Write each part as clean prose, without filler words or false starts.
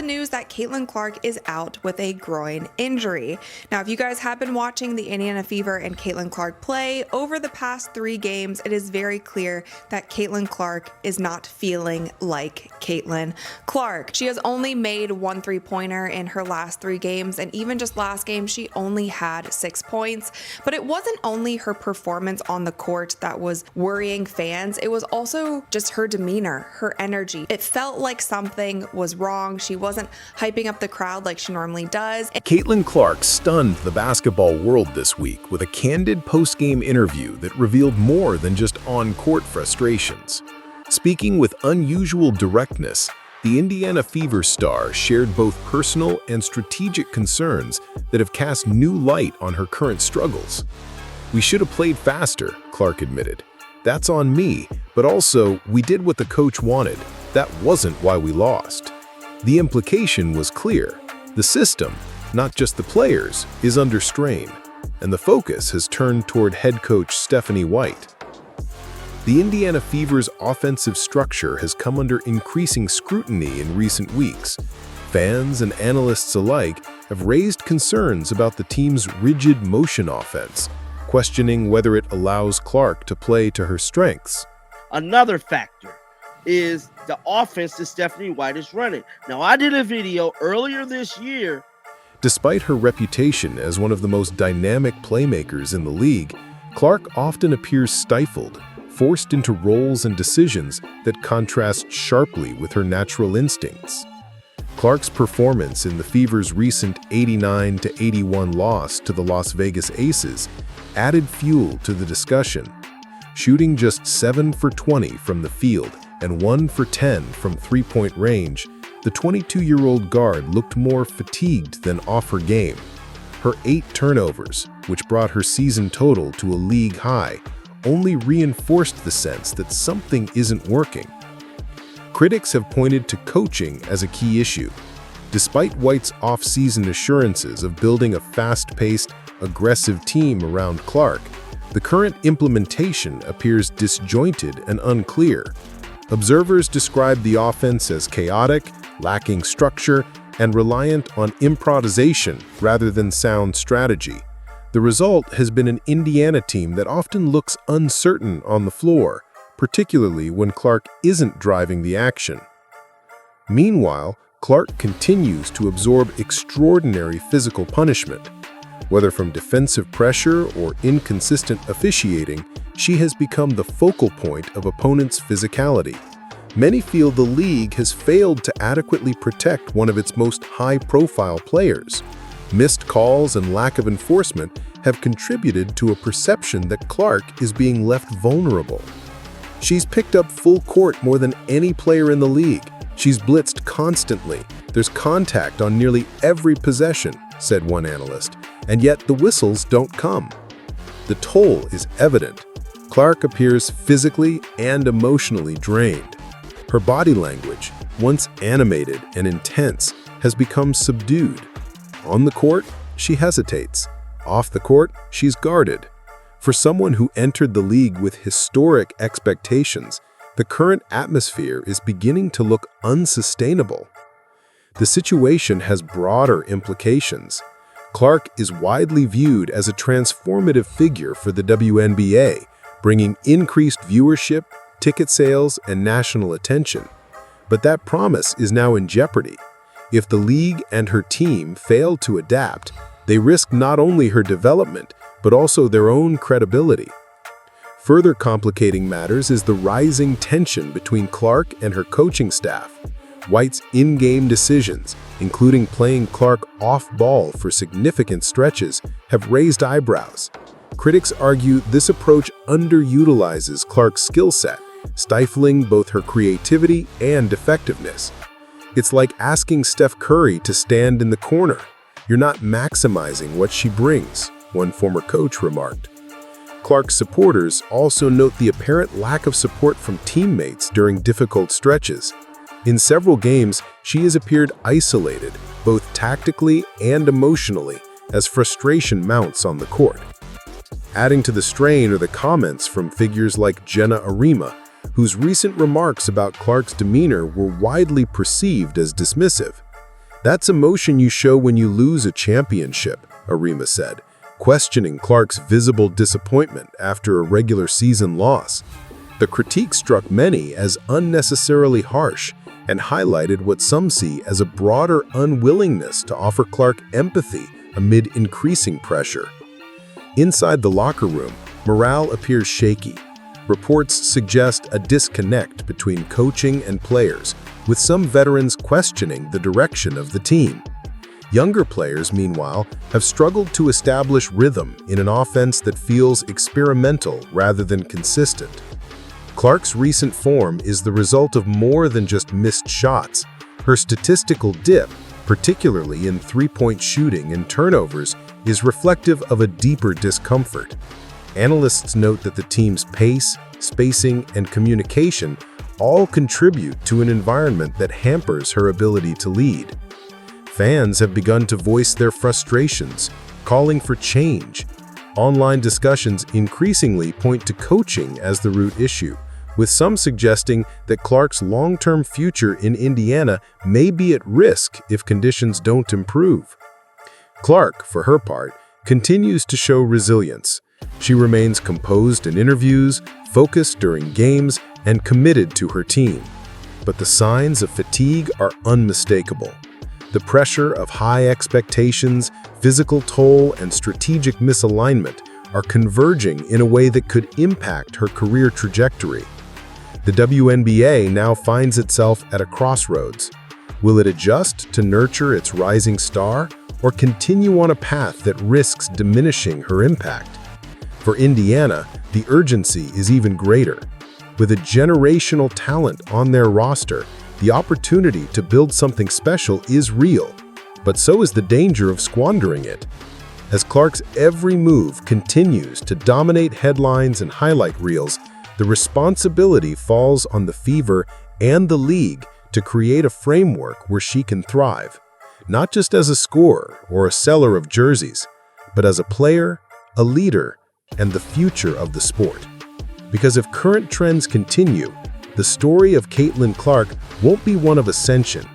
news that Kaitlyn Clark is out with a groin injury. Now, if you guys have been watching the Indiana Fever and Kaitlyn Clark play over the past 3 games, it is very clear that Kaitlyn Clark is not feeling like Kaitlyn Clark. She has only made 1 3-pointer in her last 3 games, and even just last game, she only had 6 points. But it wasn't only her performance on the court that was worrying fans, it was also just her demeanor, her energy. It felt like something was wrong. She wasn't hyping up the crowd like she normally does. Kaitlyn Clark stunned the basketball world this week with a candid post-game interview that revealed more than just on-court frustrations. Speaking with unusual directness, the Indiana Fever star shared both personal and strategic concerns that have cast new light on her current struggles. "We should have played faster," Clark admitted. "That's on me, but also we did what the coach wanted. That wasn't why we lost." The implication was clear. The system, not just the players, is under strain, and the focus has turned toward head coach Stephanie White. The Indiana Fever's offensive structure has come under increasing scrutiny in recent weeks. Fans and analysts alike have raised concerns about the team's rigid motion offense, questioning whether it allows Clark to play to her strengths. Another factor is the offense that Stephanie White is running. Now, I did a video earlier this year. Despite her reputation as one of the most dynamic playmakers in the league, Clark often appears stifled, forced into roles and decisions that contrast sharply with her natural instincts. Clark's performance in the Fever's recent 89-81 loss to the Las Vegas Aces added fuel to the discussion. Shooting just 7 for 20 from the field and 1 for 10 from three-point range, the 22-year-old guard looked more fatigued than off her game. Her 8 turnovers, which brought her season total to a league high, only reinforced the sense that something isn't working. Critics have pointed to coaching as a key issue. Despite White's off-season assurances of building a fast-paced, aggressive team around Clark, the current implementation appears disjointed and unclear. Observers describe the offense as chaotic, lacking structure, and reliant on improvisation rather than sound strategy. The result has been an Indiana team that often looks uncertain on the floor, particularly when Clark isn't driving the action. Meanwhile, Clark continues to absorb extraordinary physical punishment. Whether from defensive pressure or inconsistent officiating, she has become the focal point of opponents' physicality. Many feel the league has failed to adequately protect one of its most high-profile players. Missed calls and lack of enforcement have contributed to a perception that Clark is being left vulnerable. "She's picked up full court more than any player in the league. She's blitzed constantly. There's contact on nearly every possession," said one analyst, "and yet the whistles don't come." The toll is evident. Clark appears physically and emotionally drained. Her body language, once animated and intense, has become subdued. On the court, she hesitates. Off the court, she's guarded. For someone who entered the league with historic expectations, the current atmosphere is beginning to look unsustainable. The situation has broader implications. Clark is widely viewed as a transformative figure for the WNBA, bringing increased viewership, ticket sales, and national attention. But that promise is now in jeopardy. If the league and her team fail to adapt, they risk not only her development, but also their own credibility. Further complicating matters is the rising tension between Clark and her coaching staff. White's in-game decisions, including playing Clark off-ball for significant stretches, have raised eyebrows. Critics argue this approach underutilizes Clark's skill set, stifling both her creativity and effectiveness. "It's like asking Steph Curry to stand in the corner. You're not maximizing what she brings," one former coach remarked. Clark's supporters also note the apparent lack of support from teammates during difficult stretches. In several games, she has appeared isolated, both tactically and emotionally, as frustration mounts on the court. Adding to the strain are the comments from figures like Jenna Arima, whose recent remarks about Clark's demeanor were widely perceived as dismissive. That's emotion you show when you lose a championship, Arima said, questioning Clark's visible disappointment after a regular season loss. The critique struck many as unnecessarily harsh and highlighted what some see as a broader unwillingness to offer Clark empathy amid increasing pressure. Inside the locker room, morale appears shaky. Reports suggest a disconnect between coaching and players, with some veterans questioning the direction of the team. Younger players, meanwhile, have struggled to establish rhythm in an offense that feels experimental rather than consistent. Clark's recent form is the result of more than just missed shots. Her statistical dip, particularly in three-point shooting and turnovers, is reflective of a deeper discomfort. Analysts note that the team's pace, spacing, and communication all contribute to an environment that hampers her ability to lead. Fans have begun to voice their frustrations, calling for change. Online discussions increasingly point to coaching as the root issue, with some suggesting that Clark's long-term future in Indiana may be at risk if conditions don't improve. Clark, for her part, continues to show resilience. She remains composed in interviews, focused during games, and committed to her team. But the signs of fatigue are unmistakable. The pressure of high expectations, physical toll, and strategic misalignment are converging in a way that could impact her career trajectory. The WNBA now finds itself at a crossroads. Will it adjust to nurture its rising star, or continue on a path that risks diminishing her impact? For Indiana, the urgency is even greater. With a generational talent on their roster, the opportunity to build something special is real, but so is the danger of squandering it. As Clark's every move continues to dominate headlines and highlight reels, the responsibility falls on the Fever and the league to create a framework where she can thrive, not just as a scorer or a seller of jerseys, but as a player, a leader, and the future of the sport. Because if current trends continue, the story of Kaitlyn Clark won't be one of ascension.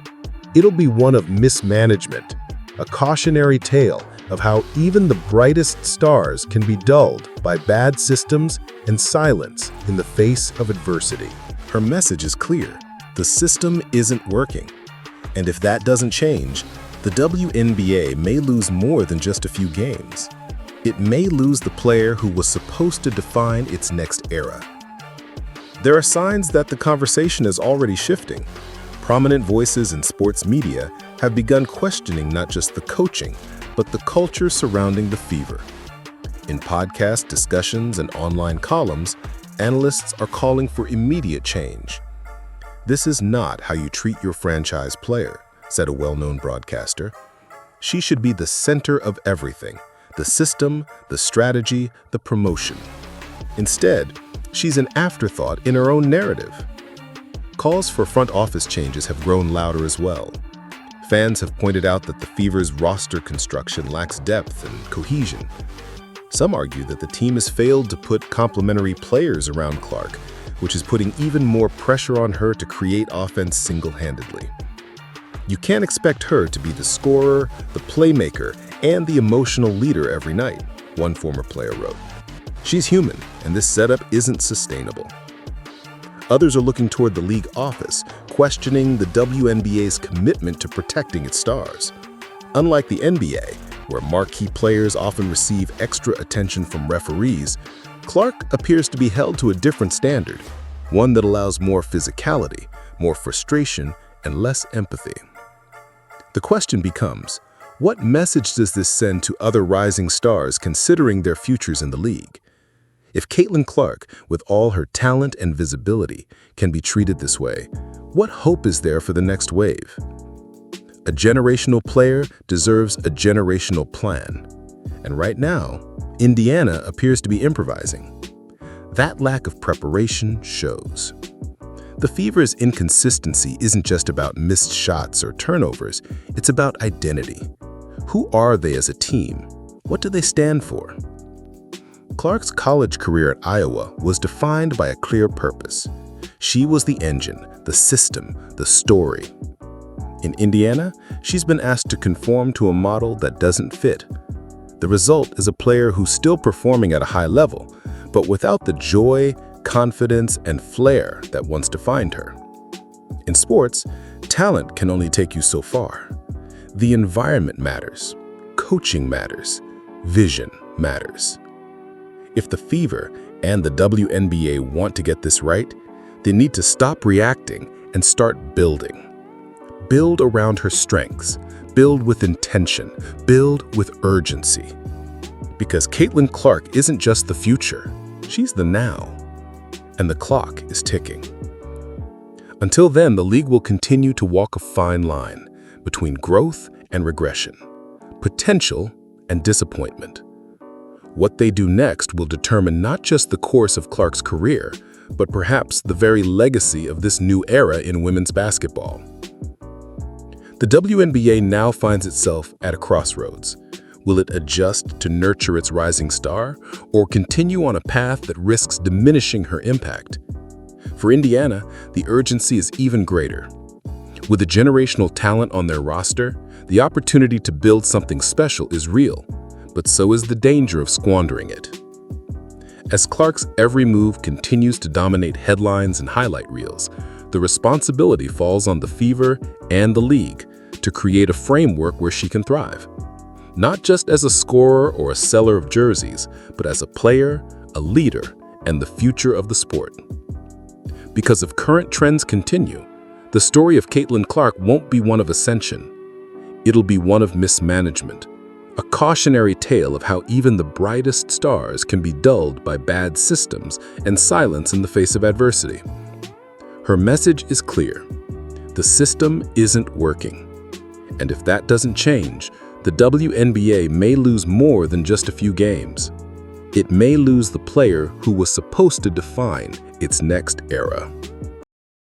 It'll be one of mismanagement, a cautionary tale of how even the brightest stars can be dulled by bad systems and silence in the face of adversity. Her message is clear. The system isn't working. And if that doesn't change, the WNBA may lose more than just a few games. It may lose the player who was supposed to define its next era. There are signs that the conversation is already shifting. Prominent voices in sports media have begun questioning not just the coaching, but the culture surrounding the Fever. In podcast discussions and online columns, analysts are calling for immediate change. "This is not how you treat your franchise player," said a well-known broadcaster. "She should be the center of everything. The system, the strategy, the promotion. Instead, she's an afterthought in her own narrative." Calls for front office changes have grown louder as well. Fans have pointed out that the Fever's roster construction lacks depth and cohesion. Some argue that the team has failed to put complementary players around Clark, which is putting even more pressure on her to create offense single-handedly. "You can't expect her to be the scorer, the playmaker, and the emotional leader every night," one former player wrote. "She's human, and this setup isn't sustainable." Others are looking toward the league office, questioning the WNBA's commitment to protecting its stars. Unlike the NBA, where marquee players often receive extra attention from referees, Clark appears to be held to a different standard, one that allows more physicality, more frustration, and less empathy. The question becomes, what message does this send to other rising stars considering their futures in the league? If Kaitlyn Clark, with all her talent and visibility, can be treated this way, what hope is there for the next wave? A generational player deserves a generational plan. And right now, Indiana appears to be improvising. That lack of preparation shows. The Fever's inconsistency isn't just about missed shots or turnovers, it's about identity. Who are they as a team? What do they stand for? Clark's college career at Iowa was defined by a clear purpose. She was the engine, the system, the story. In Indiana, she's been asked to conform to a model that doesn't fit. The result is a player who's still performing at a high level, but without the joy, confidence, and flair that once defined her. In sports, talent can only take you so far. The environment matters, coaching matters, vision matters. If the Fever and the WNBA want to get this right, they need to stop reacting and start building. Build around her strengths, build with intention, build with urgency. Because Kaitlyn Clark isn't just the future, she's the now. And the clock is ticking. Until then, the league will continue to walk a fine line between growth and regression, potential and disappointment. What they do next will determine not just the course of Clark's career, but perhaps the very legacy of this new era in women's basketball. The WNBA now finds itself at a crossroads. Will it adjust to nurture its rising star, or continue on a path that risks diminishing her impact? For Indiana, the urgency is even greater. With the generational talent on their roster, the opportunity to build something special is real, but so is the danger of squandering it. As Clark's every move continues to dominate headlines and highlight reels, the responsibility falls on the Fever and the league to create a framework where she can thrive. Not just as a scorer or a seller of jerseys, but as a player, a leader, and the future of the sport. Because if current trends continue, the story of Kaitlyn Clark won't be one of ascension. It'll be one of mismanagement, a cautionary tale of how even the brightest stars can be dulled by bad systems and silence in the face of adversity. Her message is clear. The system isn't working. And if that doesn't change, the WNBA may lose more than just a few games. It may lose the player who was supposed to define its next era.